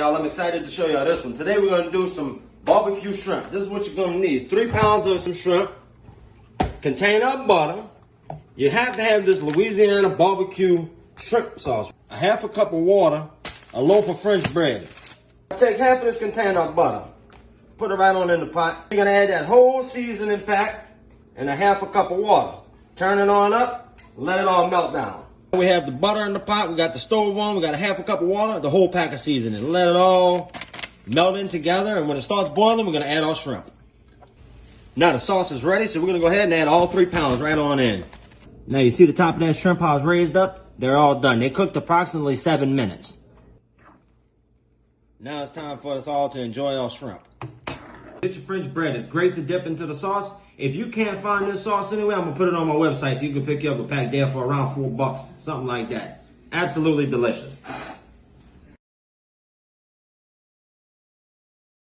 y'all, I'm excited to show y'all this one. Today we're going to do some barbecue shrimp. This is what you're going to need. 3 pounds of some shrimp, container of butter. You have to have this Louisiana barbecue shrimp sauce. A half a cup of water, a loaf of French bread. Take half of this container of butter, put it right on in the pot. You're going to add that whole seasoning pack and a half a cup of water. Turn it on up, let it all melt down. We have the butter in the pot, we got the stove on, we got a half a cup of water, the whole pack of seasoning. Let it all melt in together, and when it starts boiling, we're gonna add our shrimp. Now the sauce is ready, so we're gonna go ahead and add all 3 pounds right on in. Now you see the top of that shrimp how it's raised up? They're all done. They cooked approximately 7 minutes. Now it's time for us all to enjoy our shrimp. Get your French bread. It's great to dip into the sauce. If you can't find this sauce anywhere, I'm going to put it on my website so you can pick you up a pack there for around $4, something like that. Absolutely delicious.